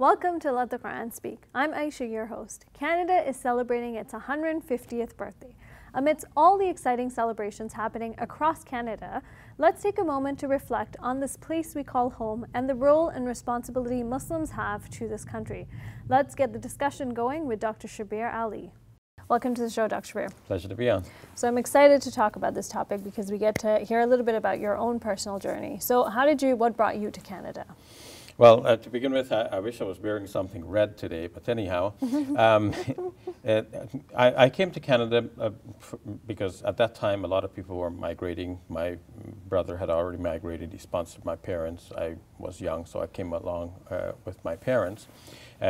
Welcome to Let the Quran Speak. I'm Aisha, your host. Canada is celebrating its 150th birthday. Amidst all the exciting celebrations happening across Canada, let's take a moment to reflect on this place we call home and the role and responsibility Muslims have to this country. Let's get the discussion going with Dr. Shabir Ali. Welcome to the show, Dr. Shabir. Pleasure to be on. So I'm excited to talk about this topic because we get to hear a little bit about your own personal journey. So what brought you to Canada? Well, to begin with, I wish I was wearing something red today, but anyhow, I came to Canada because at that time a lot of people were migrating. My brother had already migrated. He sponsored my parents. I was young, so I came along with my parents.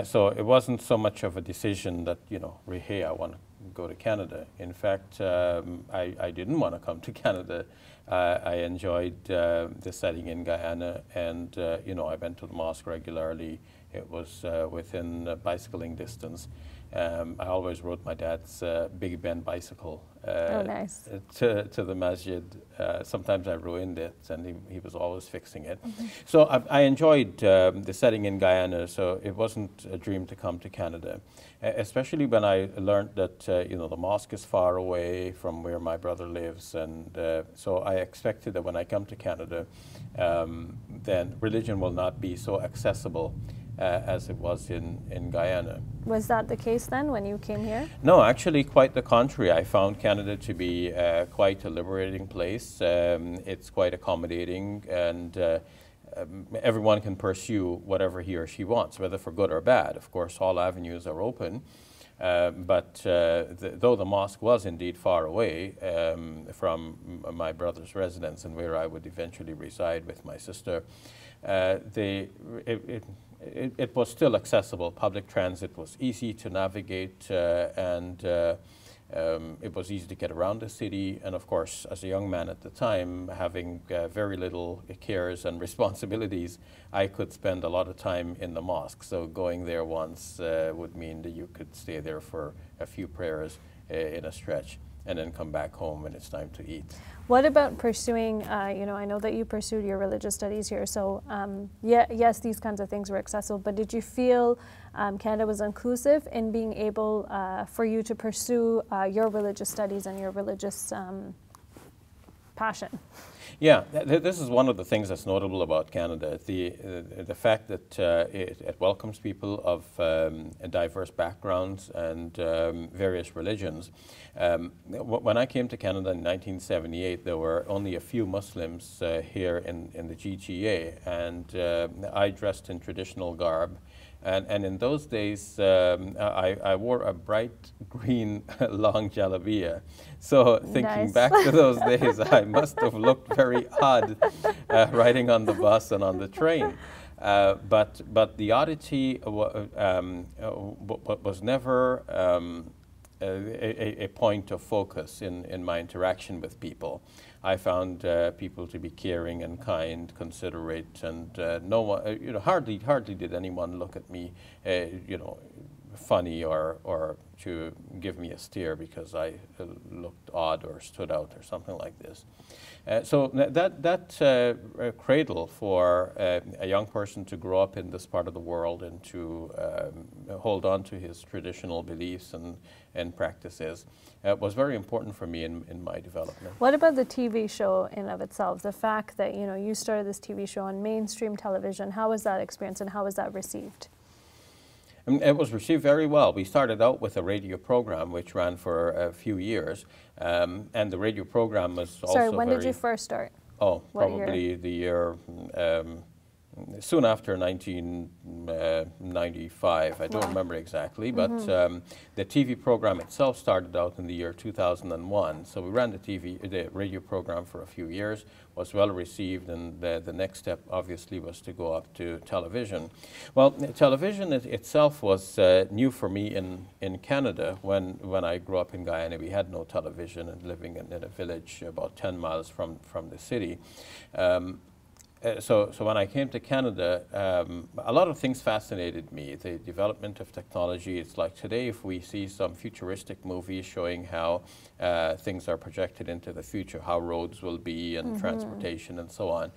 So it wasn't so much of a decision that, hey, I want to go to Canada. In fact, I didn't want to come to Canada. I enjoyed the setting in Guyana, and I went to the mosque regularly. It was within bicycling distance. I always rode my dad's Big Ben bicycle nice. to the masjid. Sometimes I ruined it, and he was always fixing it. So I enjoyed the setting in Guyana, so it wasn't a dream to come to Canada, especially when I learned that the mosque is far away from where my brother lives, and so I expected that when I come to Canada, then religion will not be so accessible as it was in Guyana. Was that the case then when you came here? No, actually quite the contrary. I found Canada to be quite a liberating place. It's quite accommodating, and everyone can pursue whatever he or she wants, whether for good or bad. Of course, all avenues are open. But though the mosque was indeed far away from my brother's residence and where I would eventually reside with my sister, it was still accessible. Public transit was easy to navigate, and it was easy to get around the city. And of course, as a young man at the time, having very little cares and responsibilities, I could spend a lot of time in the mosque. So going there once would mean that you could stay there for a few prayers in a stretch, and then come back home when it's time to eat. What about pursuing, I know that you pursued your religious studies here, so yes, these kinds of things were accessible, but did you feel Canada was inclusive in being able for you to pursue your religious studies and your religious passion? Yeah, this is one of the things that's notable about Canada, the fact that it welcomes people of diverse backgrounds and various religions. When I came to Canada in 1978, there were only a few Muslims here in the GTA, and I dressed in traditional garb. And in those days, I wore a bright green long jalabia. So thinking back to those days, I must have looked very odd riding on the bus and on the train. But the oddity was never a point of focus in my interaction with people. I found people to be caring and kind, considerate, and no one, hardly did anyone look at me, funny or to give me a stare because I looked odd or stood out or something like this. So that cradle for a young person to grow up in this part of the world and to hold on to his traditional beliefs and practices was very important for me in my development. What about the TV show in of itself? The fact that you started this TV show on mainstream television, how was that experience and how was that received? It was received very well. We started out with a radio program which ran for a few years, and the radio program was also Sorry, when did you first start? Oh, probably the year soon after 1995. I don't remember exactly, but the TV program itself started out in the year 2001. So we ran the radio program for a few years, was well received, and the next step obviously was to go up to television. Well, television itself was new for me in Canada. When I grew up in Guyana, we had no television, and living in a village about 10 miles from the city. so when I came to Canada, a lot of things fascinated me. The development of technology. It's like today, if we see some futuristic movies showing how things are projected into the future, how roads will be and transportation and so on.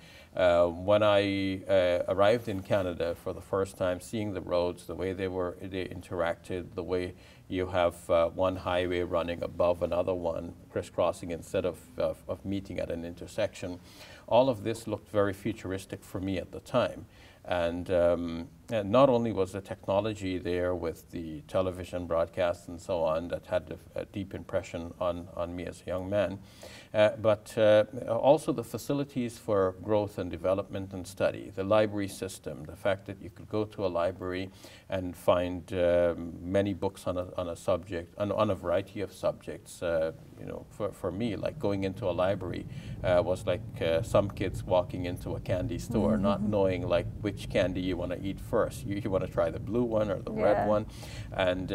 When I arrived in Canada for the first time, seeing the roads, the way they interacted, the way you have one highway running above another one, crisscrossing instead of meeting at an intersection. All of this looked very futuristic for me at the time. And not only was the technology there with the television broadcasts and so on that had a deep impression on me as a young man, but also the facilities for growth and development and study, the library system, the fact that you could go to a library and find many books on a subject, on a variety of subjects. You know, for me, like going into a library was like some kids walking into a candy store, not knowing like which candy you want to eat first. You want to try the blue one or the red one. And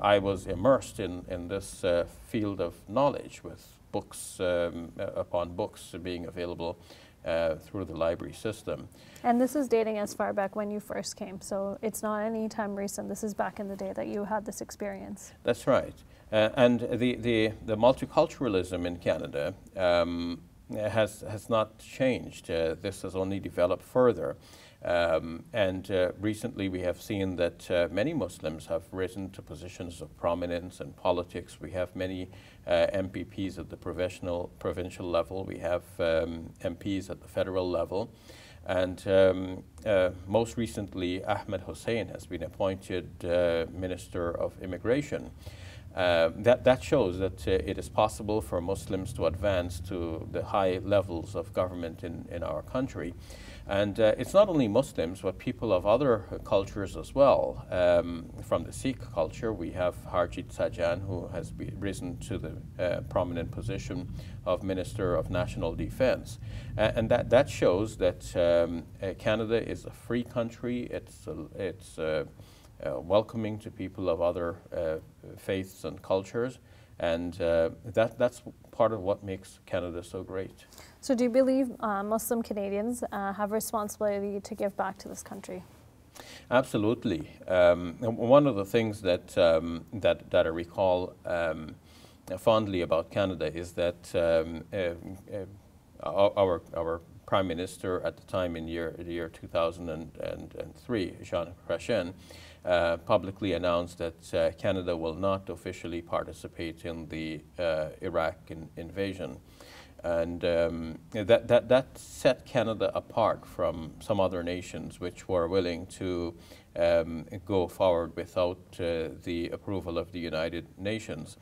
I was immersed in this field of knowledge with books upon books being available through the library system. And this is dating as far back when you first came, so it's not any time recent. This is back in the day that you had this experience. That's right. And the multiculturalism in Canada has not changed. This has only developed further. And recently we have seen that many Muslims have risen to positions of prominence in politics. We have many MPPs at the provincial level. We have MPs at the federal level. And most recently, Ahmed Hussein has been appointed Minister of Immigration. That shows that it is possible for Muslims to advance to the high levels of government in our country. And it's not only Muslims, but people of other cultures as well. From the Sikh culture, we have Harjit Sajjan, who has risen to the prominent position of Minister of National Defense. And that shows that Canada is a free country. It's welcoming to people of other faiths and cultures. And that's part of what makes Canada so great. So do you believe Muslim Canadians have a responsibility to give back to this country? Absolutely. One of the things that I recall fondly about Canada is that our Prime Minister at the time in the year 2003, Jean Chrétien, publicly announced that Canada will not officially participate in the Iraq invasion. And that set Canada apart from some other nations which were willing to go forward without the approval of the United Nations.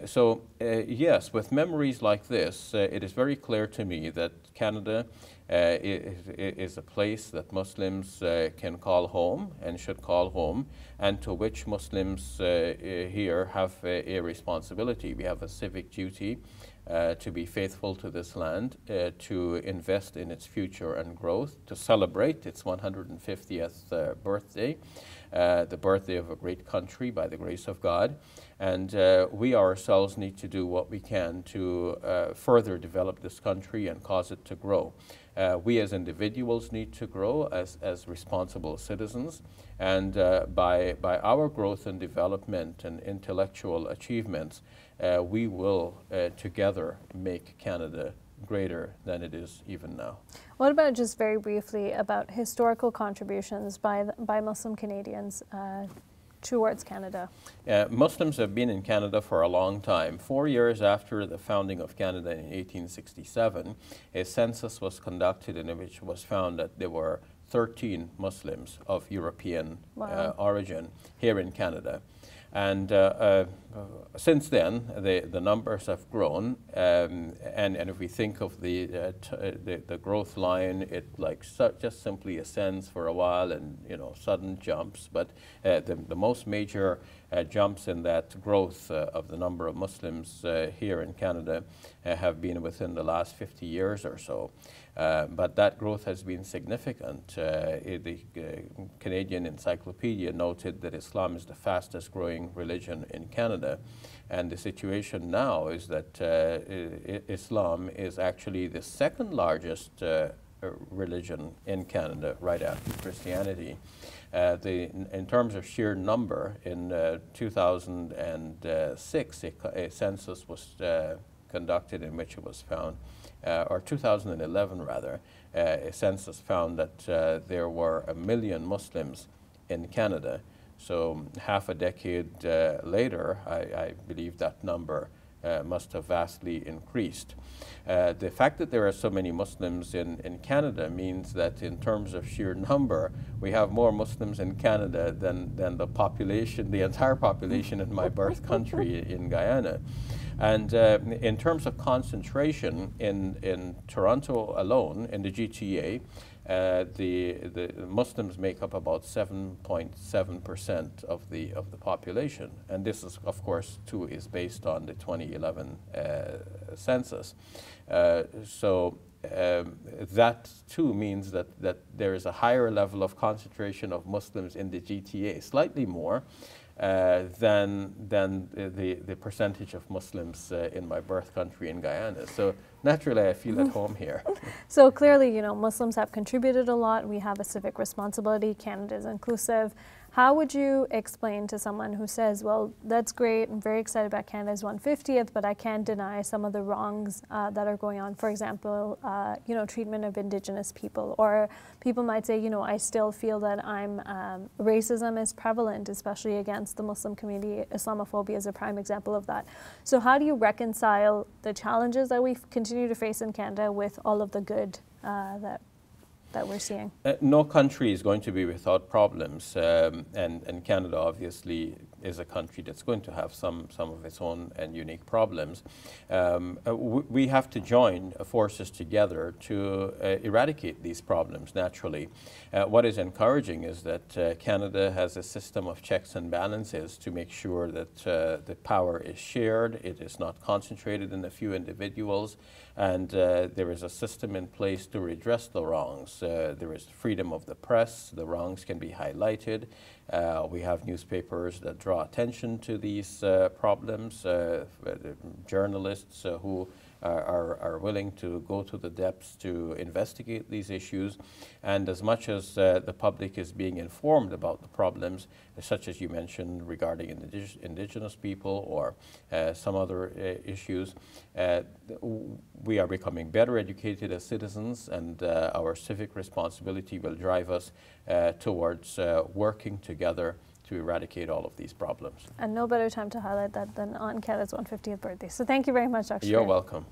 So yes, with memories like this, it is very clear to me that Canada is a place that Muslims can call home and should call home, and to which Muslims here have a responsibility. We have a civic duty to be faithful to this land, to invest in its future and growth, to celebrate its 150th birthday, the birthday of a great country by the grace of God. And we ourselves need to do what we can to further develop this country and cause it to grow. We as individuals need to grow as responsible citizens, and by our growth and development and intellectual achievements, we will together make Canada greater than it is even now. What about just very briefly about historical contributions by Muslim Canadians towards Canada? Muslims have been in Canada for a long time. 4 years after the founding of Canada in 1867, a census was conducted in which was found that there were 13 Muslims of European origin here in Canada. And since then, the numbers have grown, and if we think of the growth line, it just simply ascends for a while, and sudden jumps. But the most major jumps in that growth of the number of Muslims here in Canada have been within the last 50 years or so. But that growth has been significant. The Canadian Encyclopedia noted that Islam is the fastest growing religion in Canada. And the situation now is that Islam is actually the second largest religion in Canada right after Christianity. In terms of sheer number, in 2006, a census was conducted in which it was found, or 2011 rather, a census found that there were 1 million Muslims in Canada. So half a decade later, I believe that number must have vastly increased. The fact that there are so many Muslims in Canada means that in terms of sheer number, we have more Muslims in Canada than the population, the entire population in my birth country in Guyana. And in terms of concentration, in Toronto alone, in the GTA, the Muslims make up about 7.7% of the population, and this is, of course, too, is based on the 2011 census. So that too means that there is a higher level of concentration of Muslims in the GTA, slightly more than the percentage of Muslims in my birth country in Guyana. So naturally, I feel at home here. So clearly, you know, Muslims have contributed a lot. We have a civic responsibility. Canada is inclusive. How would you explain to someone who says, well, that's great, I'm very excited about Canada's 150th, but I can't deny some of the wrongs that are going on? For example, you know, treatment of Indigenous people. Or people might say, you know, I still feel that racism is prevalent, especially against the Muslim community. Islamophobia is a prime example of that. So how do you reconcile the challenges that we continue to face in Canada with all of the good that we're seeing? No country is going to be without problems, and Canada obviously is a country that's going to have some of its own and unique problems. We have to join forces together to eradicate these problems naturally. What is encouraging is that Canada has a system of checks and balances to make sure that the power is shared, it is not concentrated in a few individuals, and there is a system in place to redress the wrongs. There is freedom of the press, the wrongs can be highlighted. We have newspapers that draw attention to these problems, journalists who are willing to go to the depths to investigate these issues. And as much as the public is being informed about the problems, such as you mentioned regarding Indigenous people or some other issues, we are becoming better educated as citizens, and our civic responsibility will drive us towards working together to eradicate all of these problems. And no better time to highlight that than on Canada's 150th birthday. So thank you very much, Dr. You're Shabir. welcome.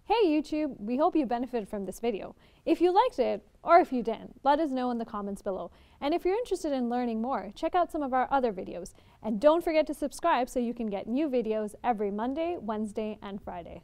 Hey YouTube, we hope you benefited from this video. If you liked it, or if you didn't, let us know in the comments below. And if you're interested in learning more, check out some of our other videos. And don't forget to subscribe so you can get new videos every Monday, Wednesday, and Friday.